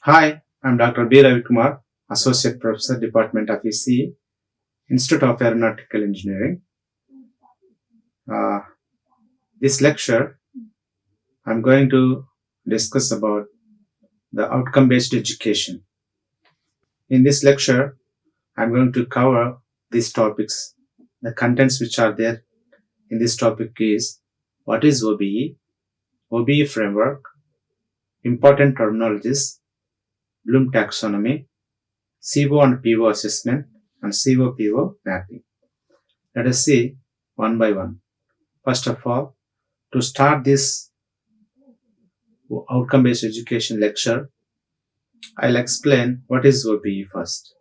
Hi, I'm Dr. B. Ravi Kumar, Associate Professor, Department of ECE, Institute of Aeronautical Engineering. Uh, this lecture, I'm going to discuss about the outcome-based education. In this lecture, I'm going to cover these topics. The contents which are there in this topic is what is OBE, OBE framework, important terminologies, Bloom taxonomy, CO and PO assessment, and CO-PO mapping. Let us see one by one. First of all, to start this outcome-based education lecture, I'll explain what is OBE first.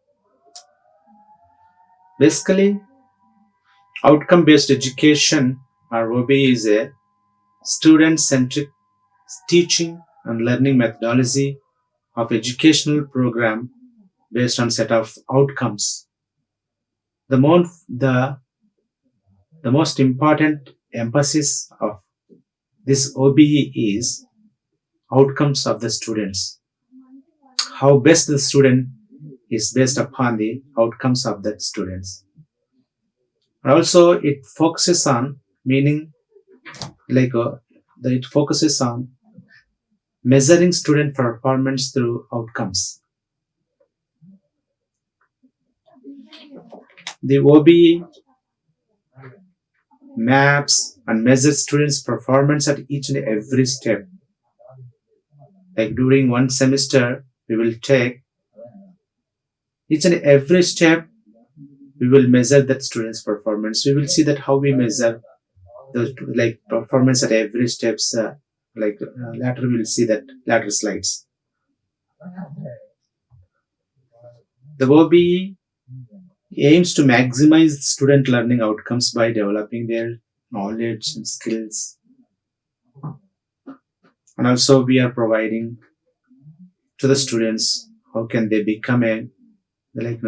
Basically, outcome-based education or OBE is a student-centric teaching and learning methodology of educational program based on set of outcomes. The most important emphasis of this OBE is outcomes of the students. How best the student is based upon the outcomes of that students. Also, it focuses on meaning it focuses on measuring student performance through outcomes. The OBE maps and measures students' performance at each and every step. Like during one semester, we will take each and every step. We will measure that student's performance. We will see that how we measure the performance at every steps. Later we will see that later slides. The OBE aims to maximize student learning outcomes by developing their knowledge and skills. And also we are providing to the students how can they become a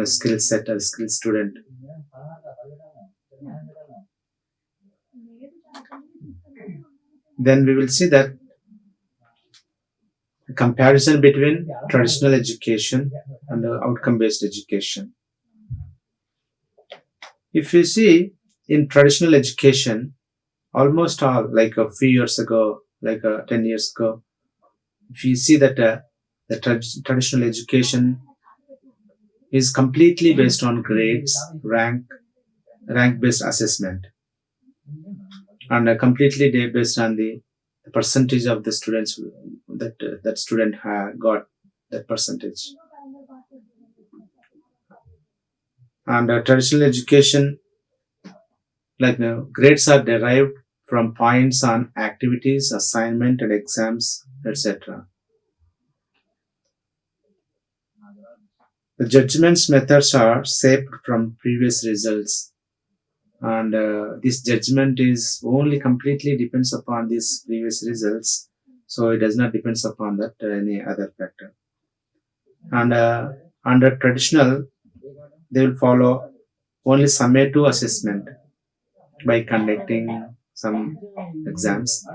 skill set or skill student. Then we will see that the comparison between traditional education and outcome-based education. If you see in traditional education, almost all like a few years ago, 10 years ago, if you see that the traditional education is completely based on grades, rank-based assessment, and completely based on the percentage of the students that student got that percentage. And traditional education, grades are derived from points on activities, assignment, and exams, etc. The judgments methods are shaped from previous results, and this judgment is only completely depends upon these previous results, so it does not depends upon that any other factor. And under traditional, they will follow only summative assessment by conducting some exams,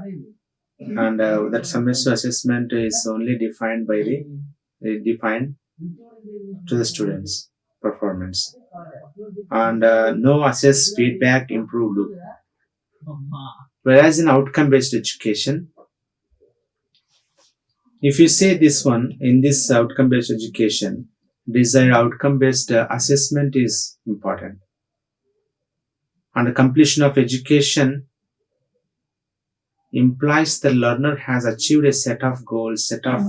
and that summative assessment is only defined to the students' performance, and no assess feedback improve loop. Whereas in outcome-based education, if you say this one in this outcome-based education, desired outcome-based assessment is important, and the completion of education implies the learner has achieved a set of goals, set of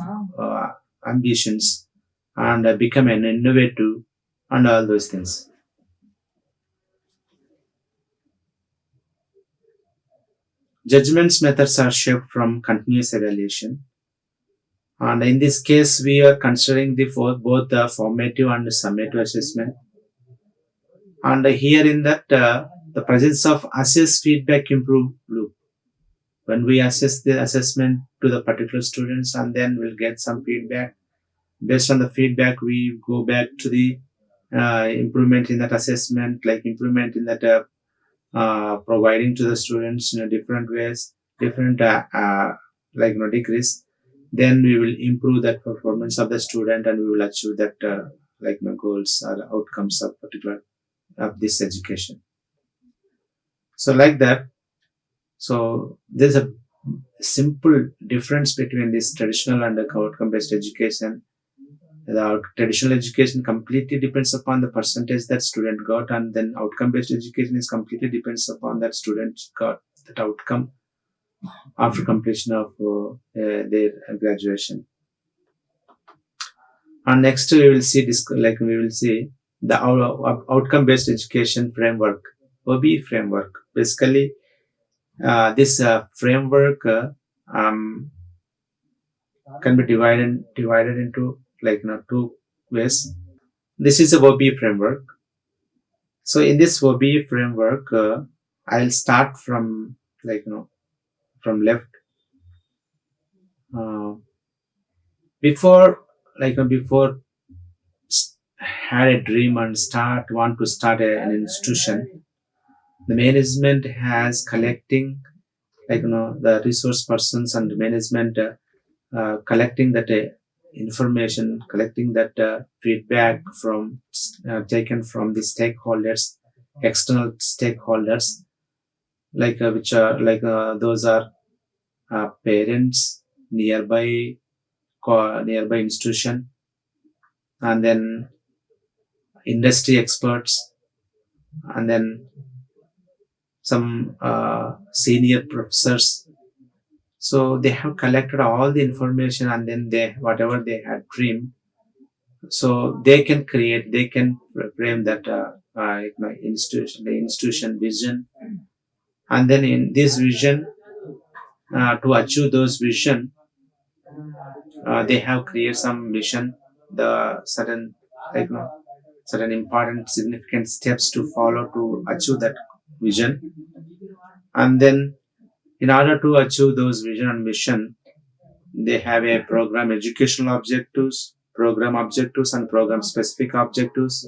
ambitions, and become an innovative and all those things. Judgments methods are shaped from continuous evaluation, and in this case we are considering both the formative and summative assessment, and here in that the presence of assess feedback improve loop. When we assess the assessment to the particular students, and then we'll get some feedback. Based on the feedback, we go back to the improvement in that assessment, like improvement in that providing to the students in different ways, different degrees. then we will improve that performance of the student, and we will achieve that goals or outcomes of particular of this education. So like that, so there's a simple difference between this traditional and the outcome based education. The traditional education completely depends upon the percentage that student got, and then outcome based education is completely depends upon that student got that outcome after completion of their graduation. And next we will see the outcome based education framework, OBE framework. Basically, this framework can be divided into two ways. This is a OBE framework. So in this OBE framework, I'll start from from left. Before before had a dream and want to start an institution, the management has collecting the resource persons and management collecting that information, collecting that feedback from taken from the stakeholders, external stakeholders, which are those are parents, nearby institution, and then industry experts, and then some senior professors. So they have collected all the information, and then whatever they had dreamed, so they can frame that the institution vision, and then in this vision, to achieve those vision, they have created some mission, the certain important significant steps to follow to achieve that vision. And then in order to achieve those vision and mission, they have a program educational objectives, program objectives, and program specific objectives.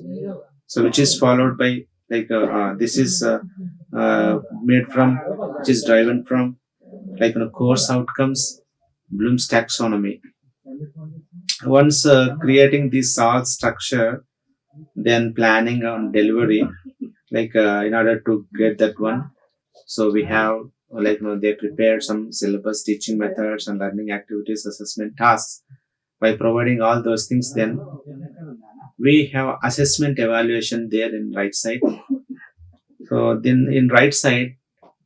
So which is followed by this is made from, which is driven from course outcomes, Bloom's taxonomy. Once creating this all structure, then planning on delivery, in order to get that one. So we have they prepared some syllabus, teaching methods, and learning activities, assessment tasks. By providing all those things, then we have assessment evaluation there in right side. So then in right side,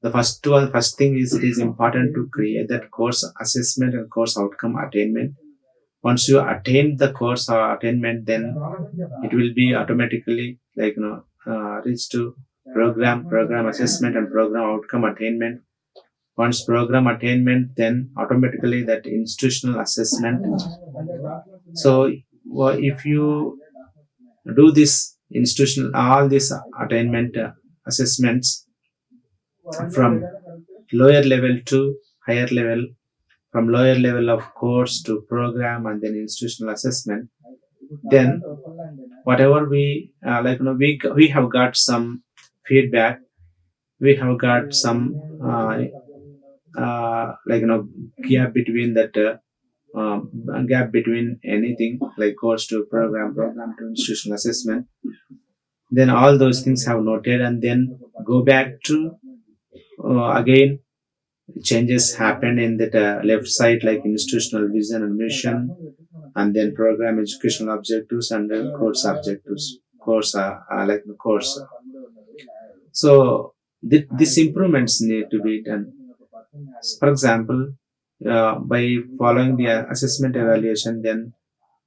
the first thing is, it is important to create that course assessment and course outcome attainment. Once you attain the course attainment, then it will be automatically reach to program assessment and program outcome attainment. Once program attainment, then automatically that institutional assessment. So if you do this institutional, all these attainment assessments from lower level to higher level, from lower level of course to program and then institutional assessment, then whatever we we have got some feedback, we have got some gap between that gap between anything like course to program to institutional assessment. Then all those things have noted, and then go back to again changes happen in that left side, like institutional vision and mission, and then program educational objectives and course objectives, course course. So these improvements need to be done. For example, by following the assessment evaluation, then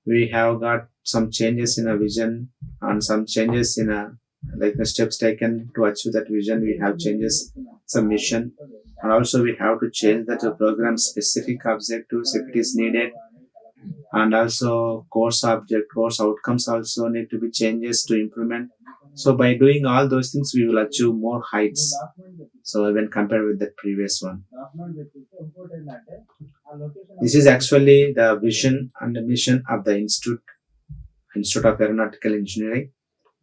we have got some changes in a vision and some changes in a the steps taken to achieve that vision. We have changes some mission, and also we have to change that program specific objectives if it is needed, and also course outcomes also need to be changes to implement. So by doing all those things, we will achieve more heights. So when compared with the previous one, this is actually the vision and the mission of the Institute of Aeronautical Engineering.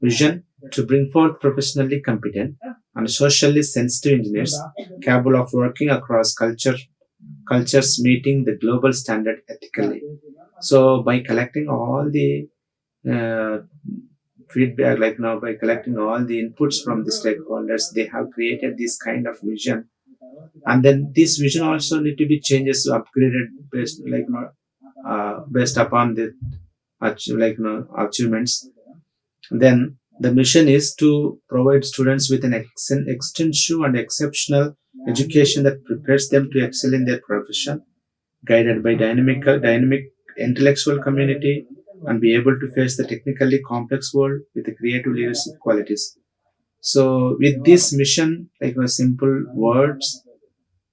Vision: to bring forth professionally competent and socially sensitive engineers capable of working across culture cultures meeting the global standard ethically. So by collecting all the uh, feedback, like now by collecting all the inputs from the stakeholders, they have created this kind of vision, and then this vision also need to be changes, upgraded based based upon the achievements. Then the mission is to provide students with an extensive and exceptional education that prepares them to excel in their profession, guided by dynamic intellectual community, and be able to face the technically complex world with the creative leadership qualities. So with this mission, simple words,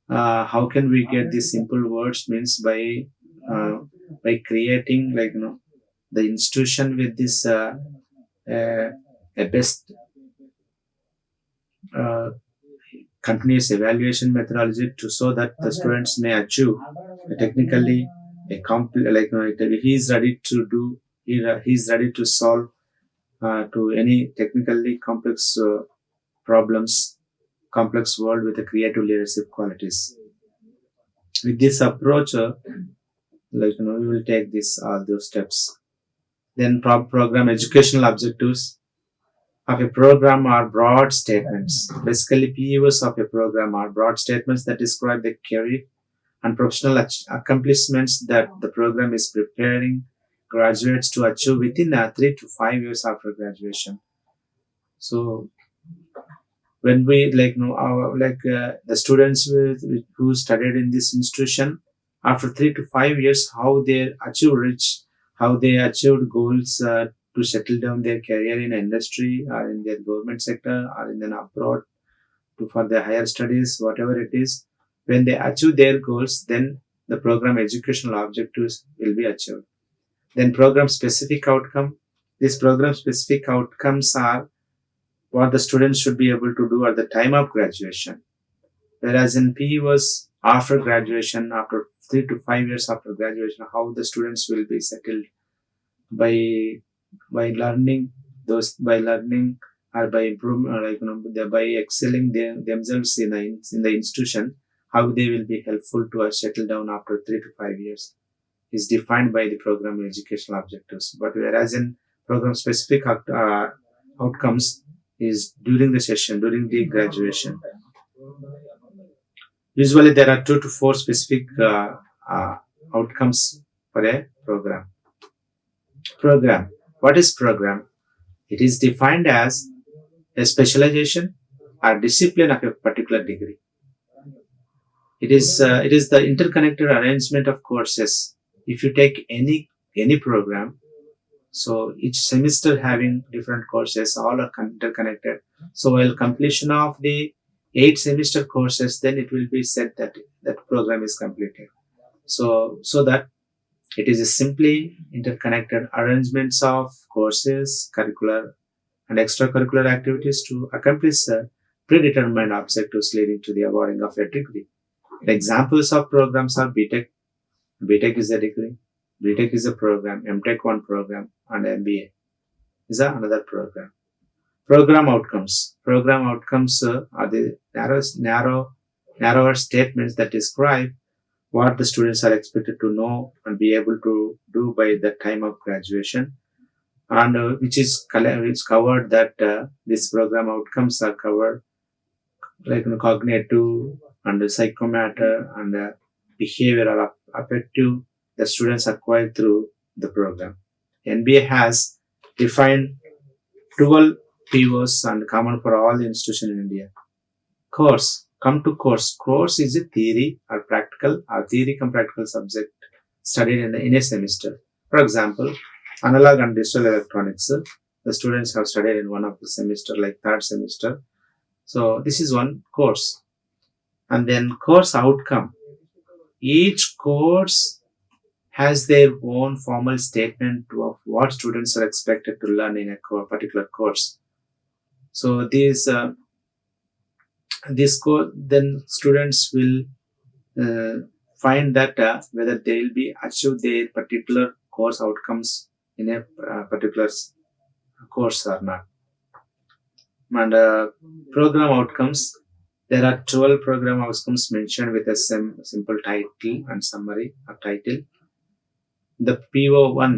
how can we get these simple words? Means uh, by creating the institution with this uh, a best uh, continuous evaluation methodology to so that the students may achieve technically a he is ready to do, he is ready to solve to any technically complex problems, complex world with the creative leadership qualities. With this approach, we will take this those steps. Then program educational objectives of a program are broad statements. Basically, PEOs of a program are broad statements that describe the career and professional accomplishments that the program is preparing graduates to achieve within 3 to 5 years after graduation. So when we the students who studied in this institution, after 3 to 5 years, how they achieve reach, how they achieved goals to settle down their career in industry or in their government sector or in an abroad to for their higher studies, whatever it is. When they achieve their goals, then the program educational objectives will be achieved. Then program specific outcome. These program specific outcomes are what the students should be able to do at the time of graduation. Whereas in PE was after graduation, after 3 to 5 years after graduation, how the students will be settled by learning by learning or by improving, by excelling themselves in the institution, how they will be helpful to us settle down after 3 to 5 years is defined by the program educational objectives. But whereas in program specific outcomes is during the session, during the graduation. Usually there are 2 to 4 specific outcomes for a program. Program. What is program? It is defined as a specialization or discipline of a particular degree. It is the interconnected arrangement of courses. If you take any program, so each semester having different courses, all are interconnected. So while completion of the 8 semester courses, then it will be said that that program is completed. So that it is a simply interconnected arrangements of courses, curricular and extracurricular activities to accomplish predetermined objectives leading to the awarding of a degree. The examples of programs are BTech. BTech is a degree. BTech is a program. MTech one program, and MBA is another program. Program outcomes. Program outcomes are the narrower statements that describe what the students are expected to know and be able to do by the time of graduation, and which is covered that these program outcomes are covered cognitive and psychomatter and behavioral affective the students acquire through the program. NBA has defined 12 POs and common for all the institutions in India. Course. Come to course. Course is a theory or practical or theory and practical subject studied in a semester. For example, analog and digital electronics. The students have studied in one of the semester, like third semester. So this is one course. And then course outcome. Each course has their own formal statement of what students are expected to learn in a particular course. So then students will find that whether they will be achieve their particular course outcomes in a particular course or not. And program outcomes, There are 12 program outcomes mentioned with a simple title and summary of title. The PO1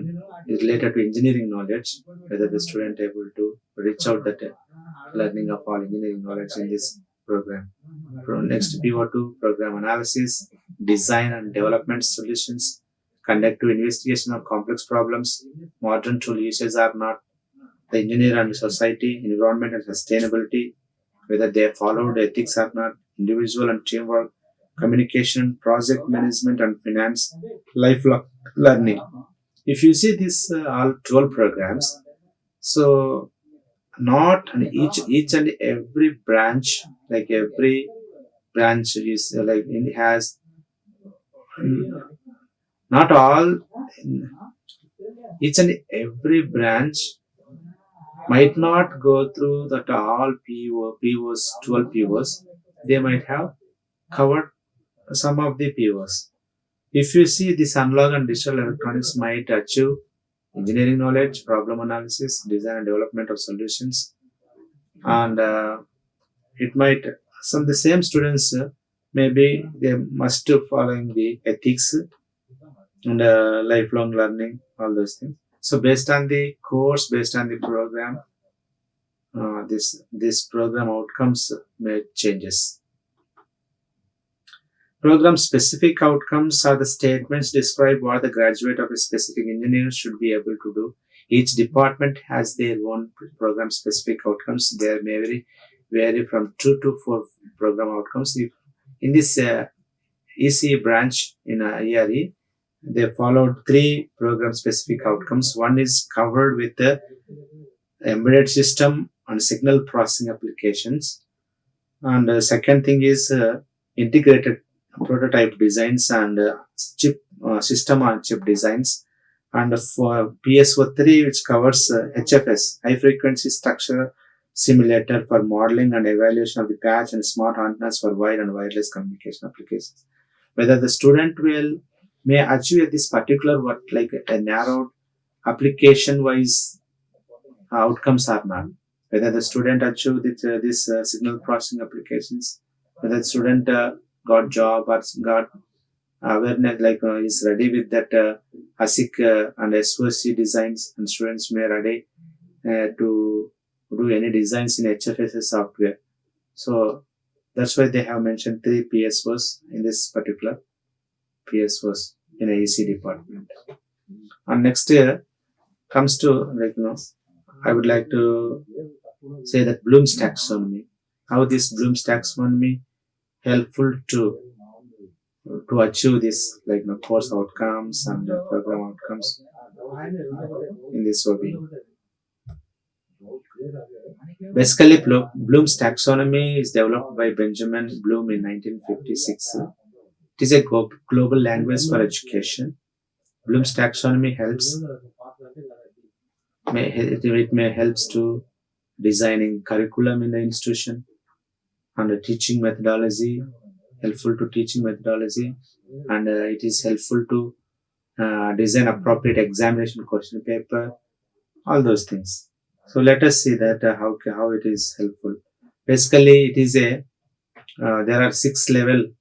is related to engineering knowledge, whether the student able to reach out that learning of all engineering knowledge in this program. Next, PO2 program analysis, design and development solutions, conduct to investigation of complex problems, modern tool uses are not, the engineer and society, environment and sustainability, whether they followed ethics or not, individual and teamwork, communication, project management and finance, lifelong learning. If you see this all 12 programs, so not and each and every branch, like every branch is like it has not all, each and every branch might not go through that all POs, 12 POs. They might have covered some of the POs. If you see this analog and digital electronics might achieve engineering knowledge, problem analysis, design and development of solutions, and it might some the same students maybe they must following the ethics and lifelong learning, all those things. So based on the course, based on the program, this program outcomes may changes. Program specific outcomes are the statements describe what the graduate of a specific engineer should be able to do. Each department has their own program specific outcomes. They may vary from 2 to 4 program outcomes. If in this EC branch in IARE, they followed 3 program specific outcomes. One is covered with the embedded system and signal processing applications. And the second thing is integrated prototype designs and chip system on chip designs. And for PSO3, which covers HFS, high frequency structure simulator for modeling and evaluation of the patch and smart antennas for wired and wireless communication applications. Whether the student may achieve this particular what like a narrowed application wise outcomes are not. Whether the student achieve this signal processing applications, whether the student got job or got awareness like is ready with that ASIC and SOC designs, and students may ready to do any designs in HFS software. So that's why they have mentioned 3 PSOs in this particular PSOs in AEC department. And next year comes to like I would like to say that Bloom's taxonomy. How this Bloom's taxonomy helpful to achieve this like course outcomes and program outcomes in this hobby. Basically, Bloom's taxonomy is developed by Benjamin Bloom in 1956. It is a global language for education. Bloom's taxonomy may helps to designing curriculum in the institution and a teaching methodology, helpful to teaching methodology, and it is helpful to design appropriate examination question paper, all those things. So let us see that how it is helpful. Basically, it is a there are 6 level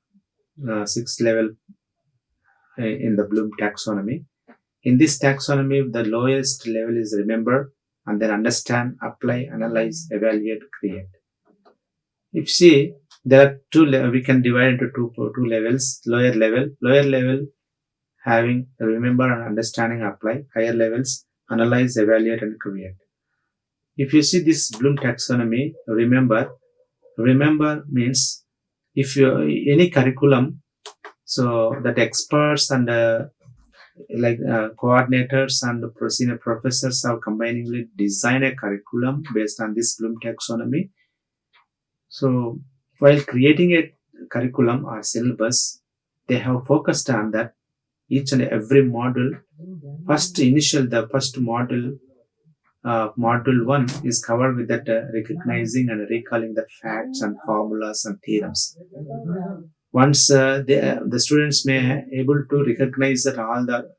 in the Bloom taxonomy. In this taxonomy, the lowest level is remember and then understand, apply, analyze, evaluate, create. If you see, there are 2 we can divide into two levels. Lower level having remember and understanding, apply. Higher levels analyze, evaluate, and create. If you see this Bloom taxonomy, remember means if you any curriculum, so that experts and coordinators and senior professors are combiningly design a curriculum based on this Bloom taxonomy. So while creating a curriculum or syllabus, they have focused on that each and every module. The first module, module 1 is covered with that recognizing and recalling the facts and formulas and theorems. Once the students may able to recognize that all the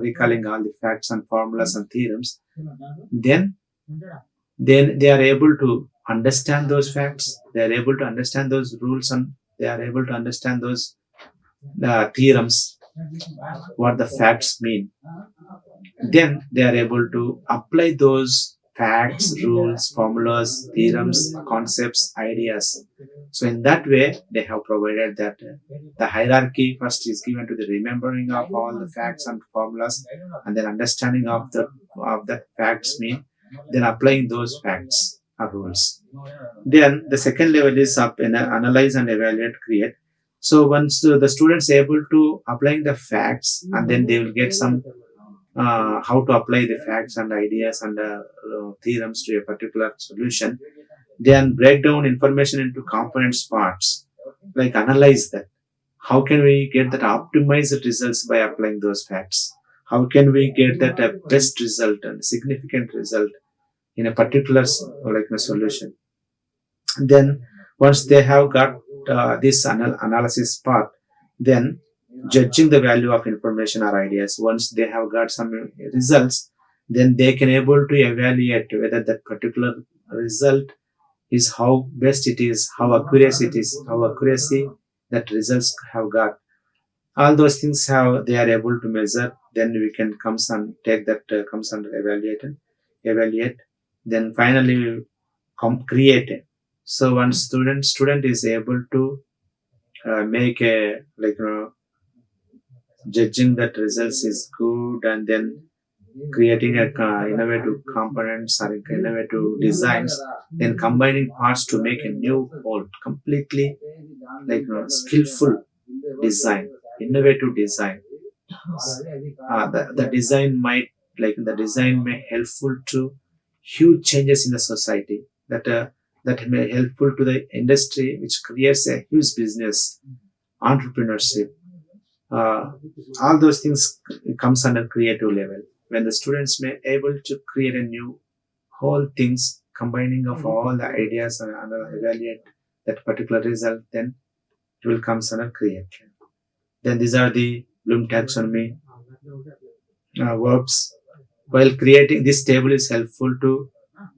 recalling all the facts and formulas and theorems, then they are able to understand those facts, they are able to understand those rules, and they are able to understand those theorems, what the facts mean. Then they are able to apply those facts, rules, formulas, theorems, concepts, ideas. So in that way, they have provided that the hierarchy first is given to the remembering of all the facts and formulas, and then understanding of that facts mean, then applying those facts or rules. Then the second level is up in analyze and evaluate, create. So once the students able to applying the facts, and then they will get some how to apply the facts and ideas and theorems to a particular solution. Then break down information into components parts, like analyze that. How can we get that optimized results by applying those facts? How can we get that best result and significant result in a particular like a solution? Then once they have got this analysis part, then judging the value of information or ideas. Once they have got some results, then they can able to evaluate whether that particular result is how best it is, how accurate it is, how accuracy that results have got. All those things how they are able to measure. Then we can comes and take that comes under evaluate. Then finally create it. So one student is able to make a like judging that results is good, and then creating a innovative components or innovative designs, then combining parts to make a new whole completely like skillful design, innovative design. The design might like the design may helpful to huge changes in the society, that may helpful to the industry, which creates a huge business, entrepreneurship. uh, all those things comes under creative level, when the students may able to create a new whole things combining of all the ideas and evaluate that particular result, then it will comes under creative. Then these are the Bloom taxonomy verbs. While creating this table is helpful to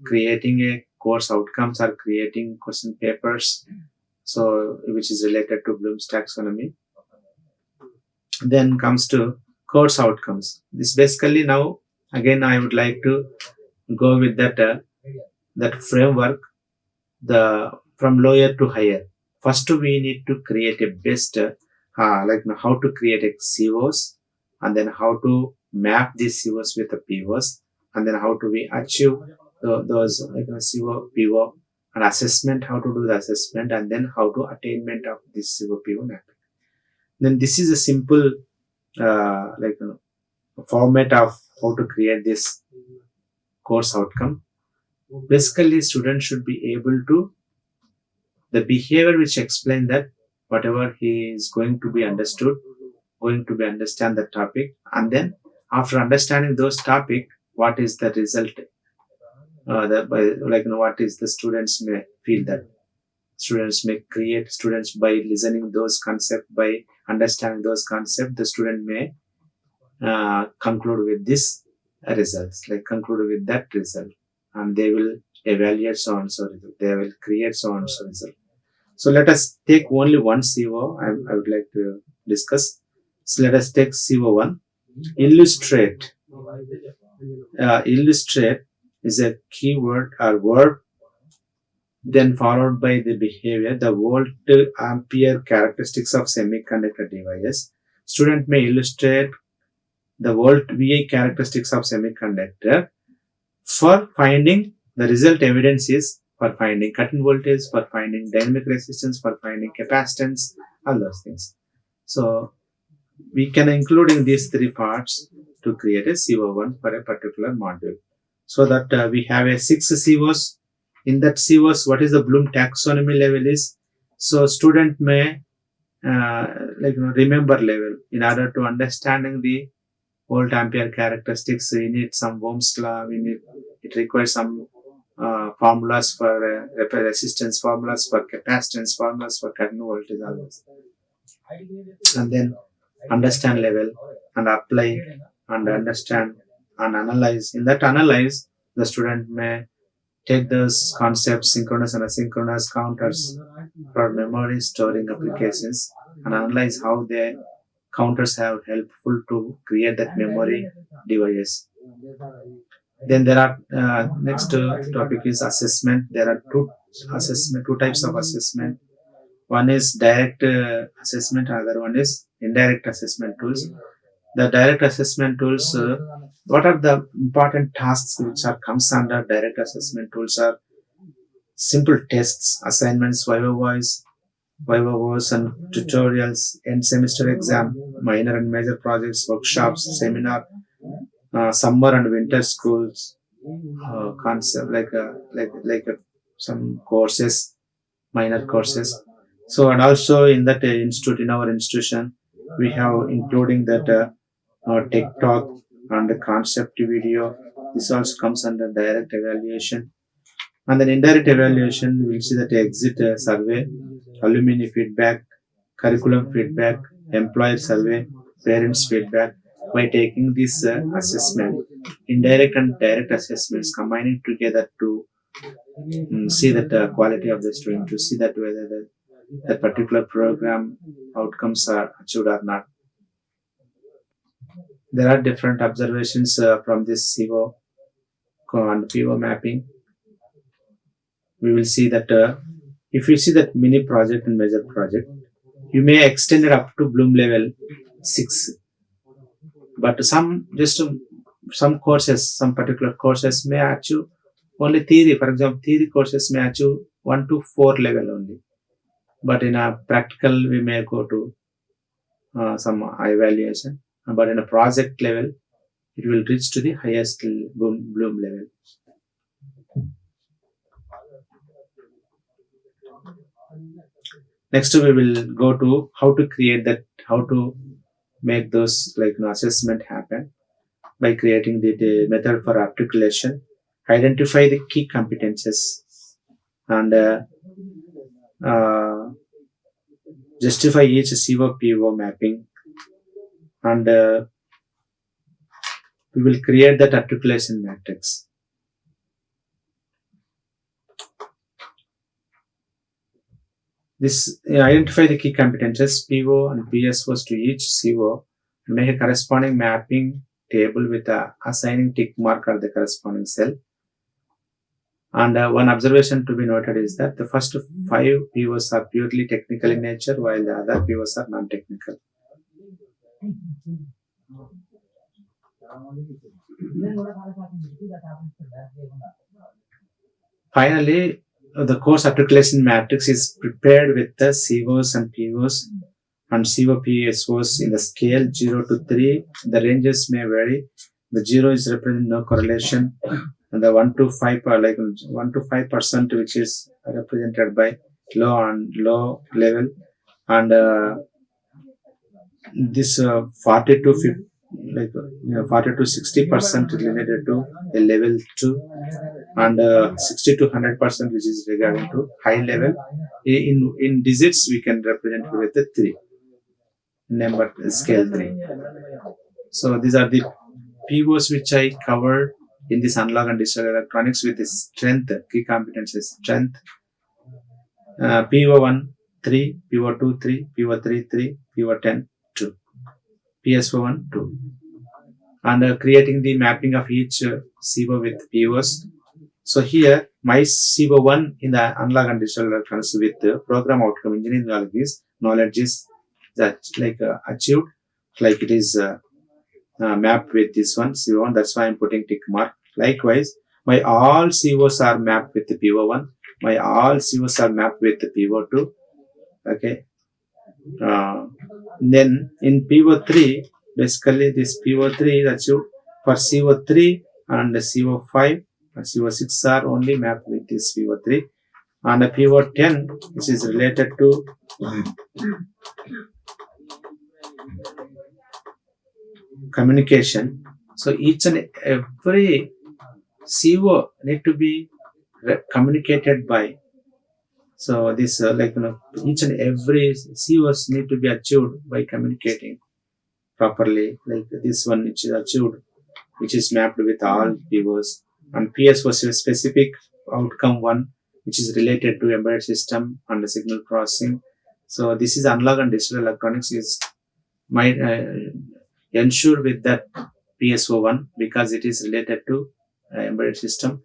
creating a course outcomes or creating question papers, so which is related to Bloom's taxonomy. Then comes to course outcomes. This basically now again I would like to go with that framework, the from lower to higher. First we need to create a best like how to create a COs, and then how to map these COs with the POs, and then how to we achieve those like CO PO, and assessment, how to do the assessment, and then how to attainment of this CO PO mapping. Then this is a simple like format of how to create this course outcome. Basically students should be able to the behavior which explain that whatever he is going to be understood, going to be understand the topic, and then after understanding those topic, what is the result, that by like what is the students may feel that students may create, students by listening those concepts, by understanding those concepts, the student may conclude with this results, like conclude with that result, and they will evaluate so and so result, they will create so and so result. So let us take only one CO I would like to discuss. So let us take CO1. Illustrate. Illustrate is a keyword or verb, then followed by the behavior, the volt ampere characteristics of semiconductor devices. Student may illustrate the volt VI characteristics of semiconductor for finding the result. Evidence is for finding cut-in voltage, for finding dynamic resistance, for finding capacitance, all those things. So we can include in these three parts to create a CO1 for a particular module. So that we have a 6 COs. In that COs, what is the Bloom taxonomy level is? So student may remember level. In order to understanding the volt ampere characteristics, we need some Ohm's law. It requires some formulas for resistance, formulas for capacitance, formulas for current voltage, all this. And then understand level and apply and understand and analyze. In that analyze, the student may take those concepts, synchronous and asynchronous counters for memory storing applications, and analyze how the counters have helpful to create that memory device. Then there are next topic is assessment. There are two types of assessment. One is direct assessment, other one is indirect assessment tools. The direct assessment tools, what are the important tasks which are comes under direct assessment tools are simple tests, assignments, Viva voice and tutorials, end semester exam, minor and major projects, workshops, seminar, summer and winter schools, concept some courses, minor courses. So and also in that in our institution, we have including that tech talk and the concept video. This also comes under direct evaluation. And then indirect evaluation, we'll see that exit survey, alumni feedback, curriculum feedback, employer survey, parents feedback. By taking this assessment, indirect and direct assessments combining together to see that quality of the student, to see that whether that particular program outcomes are achieved or not. There are different observations from this CO and PO mapping. We will see that if you see that mini project and major project, you may extend it up to Bloom level 6. But some courses, some particular courses may achieve only theory. For example, theory courses may achieve 1 to 4 level only. But in a practical, we may go to some evaluation. But in a project level, it will reach to the highest Bloom level. Next, we will go to how to create that, how to make those assessment happen by creating the method for articulation, identify the key competences, and justify each CO-PO mapping, and we will create that articulation matrix. This identify the key competences, PO and PSOs to each CO, and make a corresponding mapping table with assigning tick mark at the corresponding cell. And one observation to be noted is that the first 5 POs are purely technical in nature, while the other POs are non-technical. Finally, the course articulation matrix is prepared with the COs and POs and CO-PSOs in the scale 0 to 3. The ranges may vary. The 0 is representing no correlation, and the 1 to 5 are 1 to 5%, which is represented by low level, and this 40 to 50, 40 to 60% related to a level 2, and 60 to 100%, which is regarding to high level. In digits, we can represent with the 3 number scale 3. So these are the POs which I covered in this analog and digital electronics with the strength, key competencies, strength, PO1 3, PO2 3, PO3 3, PO10 2, PSO1 2, and creating the mapping of each CO with POs. So here my CO1 in the analog and digital electronics with the program outcome engineering knowledge is that achieved, it is mapped with this one CO1. That's why I'm putting tick mark. Likewise, my all COs are mapped with the PO1. My all COs are mapped with the PO2. Okay. Then in PO3, basically this PO3 is achieved for CO3 and CO5 and CO6 are only mapped with this PO3, and the PO10, which is related to communication. So each and every CO need to be communicated by. So this each and every COs need to be achieved by communicating properly. Like this one, which is achieved, which is mapped with all POs, and PSOs is specific outcome one, which is related to embedded system and the signal processing. So this is analog and digital electronics is might ensure with that PSO1 because it is related to embedded system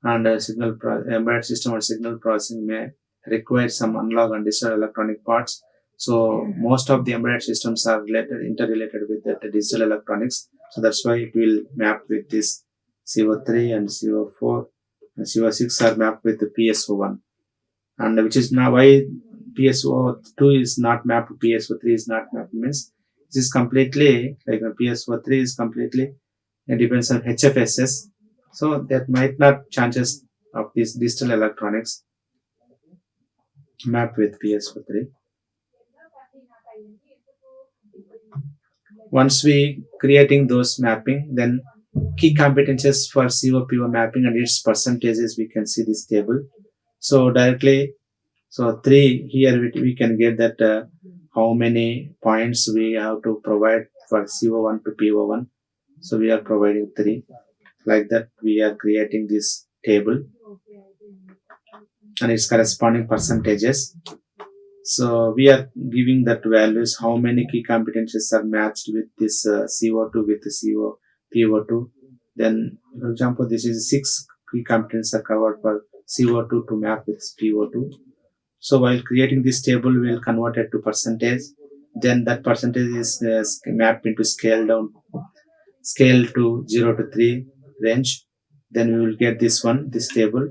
and embedded system or signal processing may require some analog and digital electronic parts. So most of the embedded systems are interrelated with the digital electronics. So that's why it will map with this CO3 and CO4 and CO6 are mapped with the PSO1. And which is now why PSO2 is not mapped to PSO3 is not mapped means this is completely like PSO3 is completely it depends on HFSS. So that might not chances of this digital electronics mapped with PSO3. Once we creating those mapping, then key competences for COPO mapping and its percentages we can see this table. So directly, so 3 here we can get that how many points we have to provide for CO1 to PO1. So we are providing 3. Like that we are creating this table and its corresponding percentages. So we are giving that values how many key competencies are matched with this CO2 with the PO2. Then for example this is 6 key competencies are covered for CO2 to map with PO2. So while creating this table we will convert it to percentage. Then that percentage is mapped into scale to 0 to 3 range. Then we will get this table.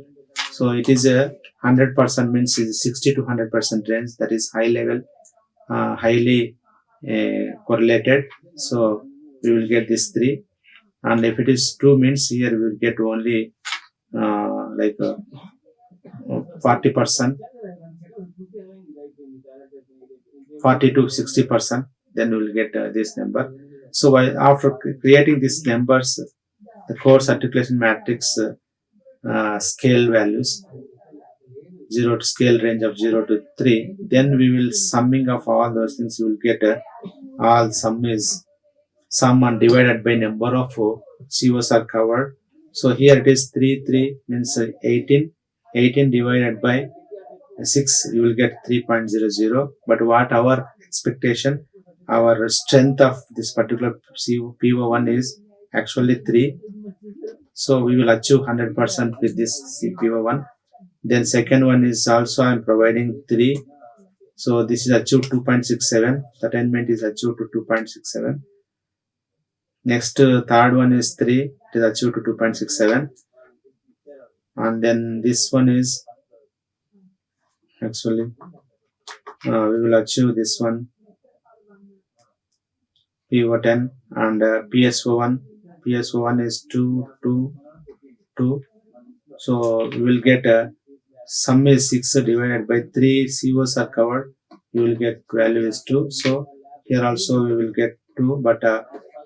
So it is a 100% means is 60 to 100% range, that is high level, highly correlated. So we will get this 3, and if it is 2 means here we will get only 40%, 40 to 60%. Then we will get this number. So while after creating these numbers, the coarse articulation matrix scale values 0 to scale range of 0 to 3, then we will summing of all those things. You will get all sum and divided by number of COs are covered. So here it is 3 means 18 divided by 6 you will get 3.00. But what our expectation, our strength of this particular PO1 is actually 3. So we will achieve 100% with this PO1. Then second one is also I'm providing 3. So this is achieved 2.67. The attainment is achieved to 2.67. Next third one is 3. It is achieved to 2.67. And then this one is actually we will achieve this one PO10 and PSO1. PSO1 is 2, 2, 2. So we will get sum is 6 divided by 3 COs are covered. You will get value is 2. So here also we will get 2, but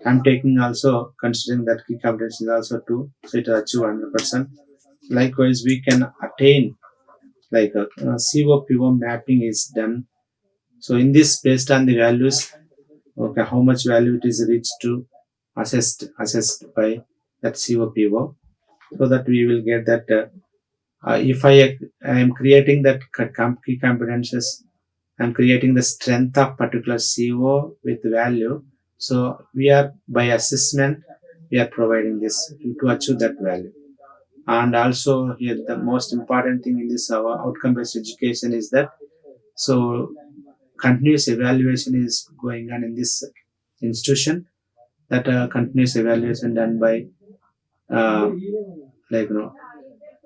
I'm taking also considering that key competence is also 2. So it achieve 100%. Likewise, we can attain like a COPO mapping is done. So in this, based on the values, okay, how much value it is reached to assessed by that COPO, so that we will get that if I am creating that key competences, I'm creating the strength of particular CO with value. So we are by assessment we are providing this to achieve that value. And also here the most important thing in this our outcome based education is that so continuous evaluation is going on in this institution. That continuous evaluation done by like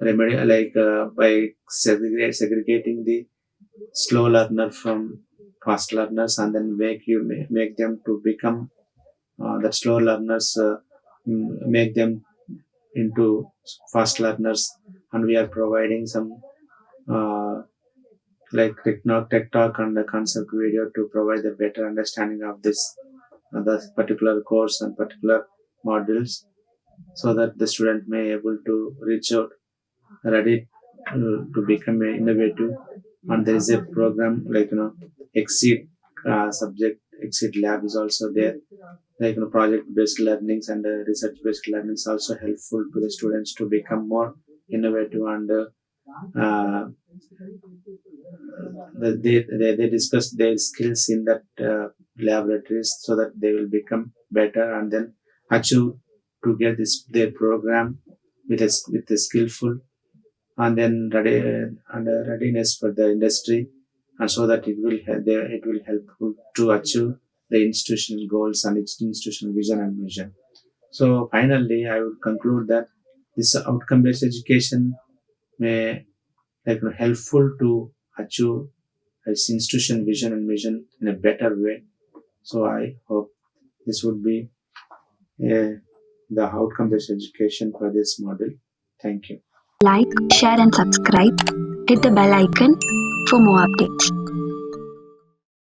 remedy like by segregating the slow learner from fast learners, and then make them to become that slow learners, make them into fast learners. And we are providing some like tech talk and the concept video to provide a better understanding of this the particular course and particular modules, so that the student may able to reach out ready to become innovative. And there is a program like exceed subject exceed lab is also there, like project based learnings and research based learnings also helpful to the students to become more innovative, and they discuss their skills in that laboratories so that they will become better and then achieve to get this their program with a skillful and then readiness for the industry, and so that it will help to achieve the institutional goals and its institutional vision and mission. So finally, I would conclude that this outcome-based education may helpful to achieve its institution vision and mission in a better way. So I hope this would be uh, the outcome-based education for this model. Thank you. Like, share and subscribe. Hit the bell icon for more updates.